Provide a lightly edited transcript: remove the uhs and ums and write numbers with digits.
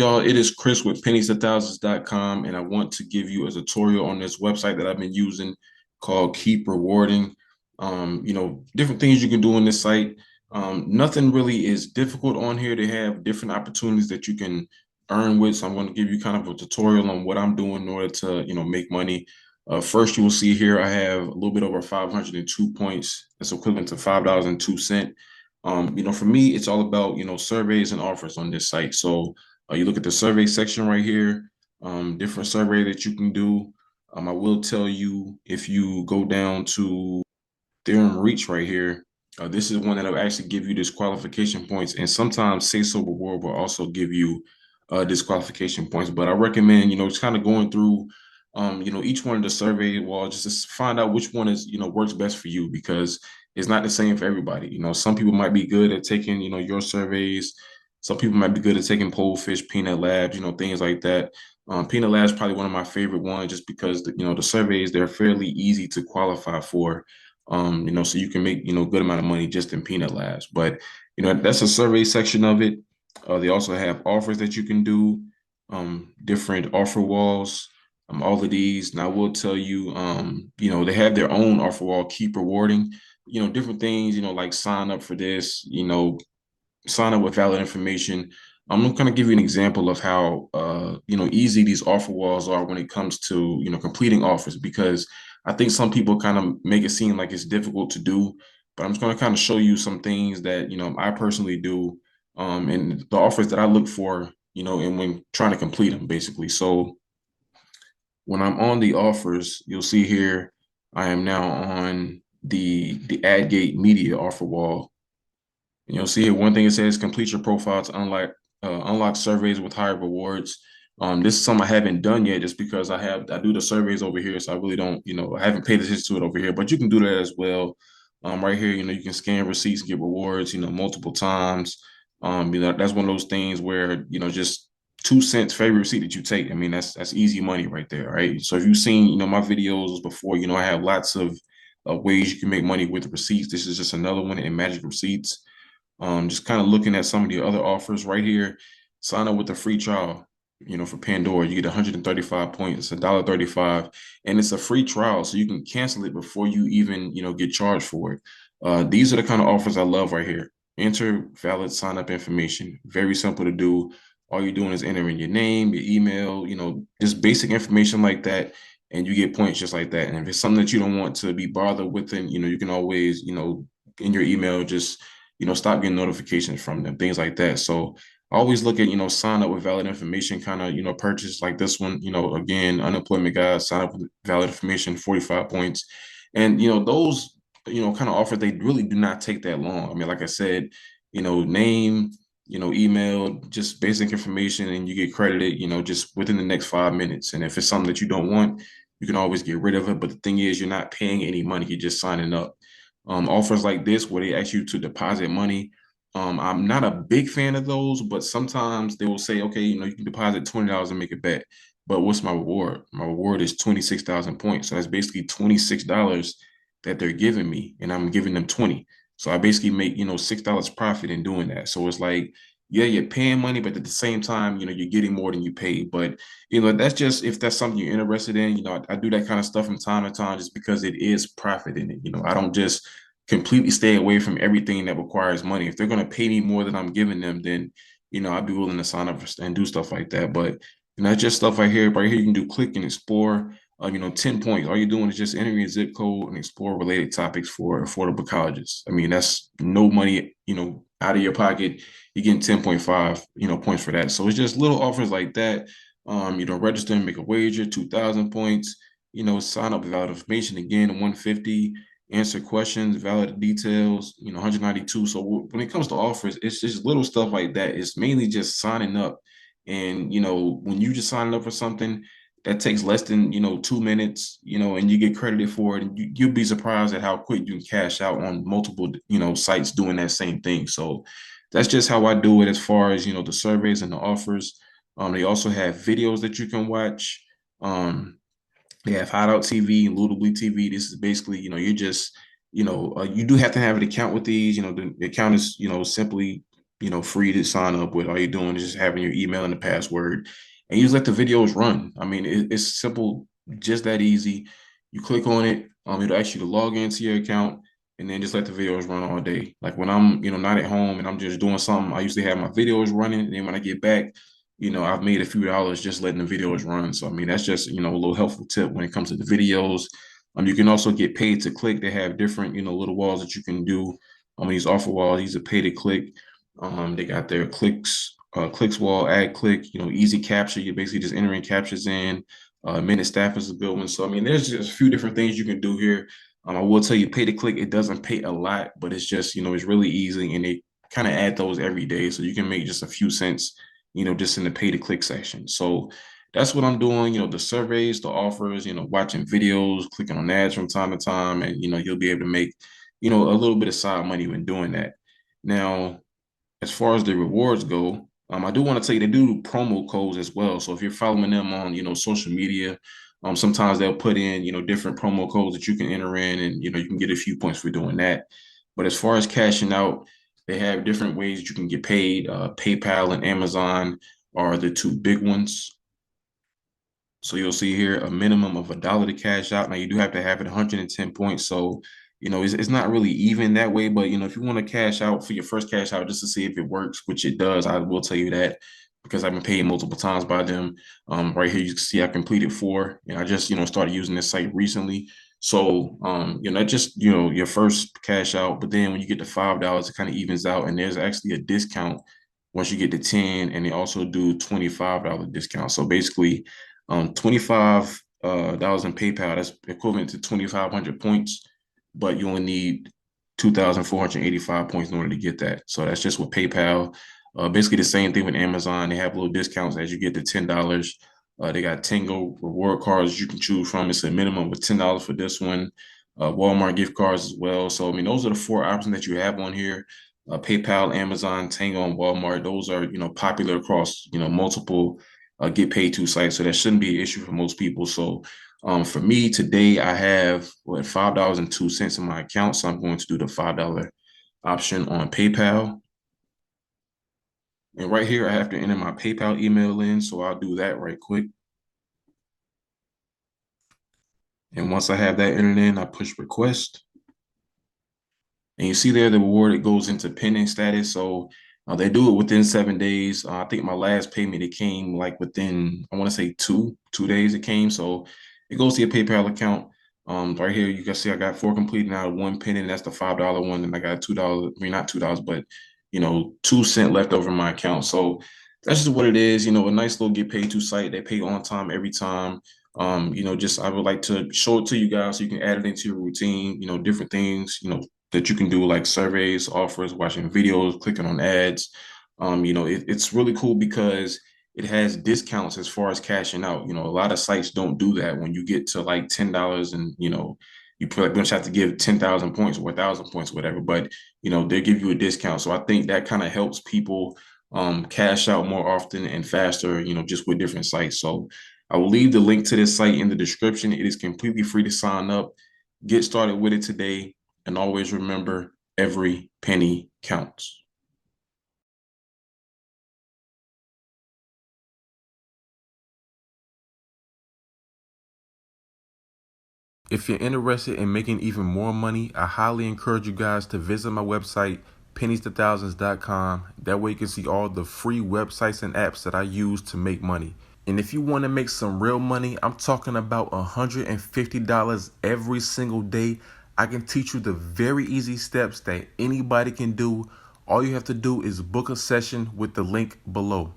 y'all? It is Chris with pennies1000s.com, and I want to give you a tutorial on this website that I've been using called Keep Rewarding. Different things you can do on this site. Nothing really is difficult on here. They have different opportunities that you can earn with. So I'm going to give you kind of a tutorial on what I'm doing in order to, make money. First, you will see here I have a little bit over 502 points. That's equivalent to $5.02. For me, it's all about, surveys and offers on this site. So you look at the survey section right here, different survey that you can do. I will tell you if you go down to theorem reach right here, this is one that will actually give you disqualification points. And sometimes Say So Reward will also give you disqualification points. But I recommend, it's kind of going through, each one of the survey walls just to find out which one is, works best for you because it's not the same for everybody. Some people might be good at taking, your surveys. Some people might be good at taking Polefish, Peanut Labs, things like that. Peanut Labs is probably one of my favorite ones just because, the surveys, they're fairly easy to qualify for. So you can make, good amount of money just in Peanut Labs. But, that's a survey section of it. They also have offers that you can do, different offer walls, all of these. And I will tell you, they have their own offer wall, Keep Rewarding, different things, like sign up for this, sign up with valid information. I'm going to give you an example of how, easy these offer walls are when it comes to, completing offers, because I think some people kind of make it seem like it's difficult to do, but I'm just going to kind of show you some things that, I personally do, and the offers that I look for, and when trying to complete them, basically. So when I'm on the offers, you'll see here, I am now on the AdGate Media offer wall. And you'll see here one thing it says complete your profile to unlock surveys with higher rewards. This is something I haven't done yet just because I do the surveys over here, so I really don't, I haven't paid attention to it over here, but you can do that as well. Right here, you can scan receipts and get rewards, multiple times. That's one of those things where, just 2 cents for every receipt that you take. I mean, that's easy money right there, right? So if you've seen, my videos before, I have lots of ways you can make money with receipts. This is just another one in Magic Receipts. Just kind of looking at some of the other offers right here. Sign up with a free trial, for Pandora. You get 135 points. It's $1.35, and it's a free trial, so you can cancel it before you even, get charged for it. These are the kind of offers I love right here. Enter valid sign up information. Very simple to do. All you're doing is entering your name, your email, just basic information like that, and you get points just like that. And if it's something that you don't want to be bothered with, then you can always, in your email, just stop getting notifications from them, things like that. So I always look at, sign up with valid information, kind of, purchase like this one, again, unemployment guide, sign up with valid information, 45 points. And, those, kind of offers, they really do not take that long. I mean, like I said, name, email, just basic information, and you get credited, just within the next 5 minutes. And if it's something that you don't want, you can always get rid of it. But the thing is, you're not paying any money. You're just signing up. Offers like this where they ask you to deposit money. I'm not a big fan of those, but sometimes they will say, okay, you can deposit $20 and make a bet. But what's my reward? My reward is 26,000 points. So that's basically $26 that they're giving me, and I'm giving them 20. So I basically make, $6 profit in doing that. So it's like, yeah, you're paying money, but at the same time, you're getting more than you paid. But, that's just if that's something you're interested in. I do that kind of stuff from time to time just because it is profit in it. I don't just completely stay away from everything that requires money. If they're going to pay me more than I'm giving them, then, I'd be willing to sign up and do stuff like that. But, that's just stuff right here. Right here, you can do click and explore. 10 points. All you're doing is just entering a zip code and explore related topics for affordable colleges. I mean, that's no money, out of your pocket. You're getting 10.5, points for that. So it's just little offers like that. Register and make a wager, 2,000 points. Sign up with valid information again, 150. Answer questions, valid details, 192. So when it comes to offers, it's just little stuff like that. It's mainly just signing up. And, when you just sign up for something, that takes less than 2 minutes, and you get credited for it, and you'll be surprised at how quick you can cash out on multiple sites doing that same thing. So that's just how I do it as far as the surveys and the offers. They also have videos that you can watch. They have Hideout TV and Ludably TV. This is basically, you're just, you do have to have an account with these. The account is, simply free to sign up with. All you're doing is just having your email and the password, and you just let the videos run. I mean, it's simple, just that easy. You click on it, it'll ask you to log into your account, and then just let the videos run all day. Like when I'm, not at home and I'm just doing something, I usually have my videos running, and then when I get back, I've made a few dollars just letting the videos run. So I mean, that's just, a little helpful tip when it comes to the videos. You can also get paid to click. They have different, little walls that you can do. These offer walls, these are pay to click. They got their clicks wall, add click, easy capture. You're basically just entering captures in. Minute staff is a good one. So I mean, there's just a few different things you can do here. I will tell you, pay to click, it doesn't pay a lot, but it's just, it's really easy, and they kind of add those every day. So you can make just a few cents, just in the pay to click section. So that's what I'm doing, the surveys, the offers, watching videos, clicking on ads from time to time, and, you'll be able to make, a little bit of side money when doing that. Now, as far as the rewards go, I do want to tell you they do promo codes as well. So if you're following them on, social media, sometimes they'll put in, different promo codes that you can enter in, and you can get a few points for doing that. But as far as cashing out, they have different ways that you can get paid. PayPal and Amazon are the two big ones. So you'll see here a minimum of $1 to cash out. Now you do have to have it 110 points. So, it's not really even that way. But, if you want to cash out for your first cash out just to see if it works, which it does, I will tell you that because I've been paid multiple times by them. Right here, you can see I completed 4. And I just, started using this site recently. So, just, your first cash out. But then when you get to $5, it kind of evens out. And there's actually a discount once you get to 10. And they also do $25 discount. So basically, $25 in PayPal, that's equivalent to 2,500 points, but you only need 2,485 points in order to get that. So that's just with PayPal. Basically the same thing with Amazon. They have little discounts as you get to $10. They got Tango reward cards you can choose from. It's a minimum of $10 for this one. Walmart gift cards as well. So, I mean, those are the 4 options that you have on here. PayPal, Amazon, Tango, and Walmart. Those are, popular across, multiple get paid to sites. So that shouldn't be an issue for most people. So for me today, I have $5.02 in my account. So I'm going to do the $5 option on PayPal. And right here, I have to enter my PayPal email in. So I'll do that right quick. And once I have that entered in, I push request. And you see there the reward, it goes into pending status. So they do it within 7 days. I think my last payment, it came like within, I want to say two days it came. So it goes to your PayPal account. Right here, you can see I got 4 completed now, 1 pending. That's the $5 one. And I got $2, I mean, not $2, but, 2 cents left over in my account. So that's just what it is. A nice little get paid to site. They pay on time every time. Just I would like to show it to you guys so you can add it into your routine, different things, that you can do like surveys, offers, watching videos, clicking on ads. It's really cool because it has discounts as far as cashing out. A lot of sites don't do that. When you get to like $10 and, you pretty much have to give 10,000 points or 1,000 points, or whatever, but, they give you a discount. So I think that kind of helps people cash out more often and faster, just with different sites. So I will leave the link to this site in the description. It is completely free to sign up. Get started with it today. And always remember, every penny counts. If you're interested in making even more money, I highly encourage you guys to visit my website, pennies2000s.com. That way you can see all the free websites and apps that I use to make money. And if you want to make some real money, I'm talking about $150 every single day. I can teach you the very easy steps that anybody can do. All you have to do is book a session with the link below.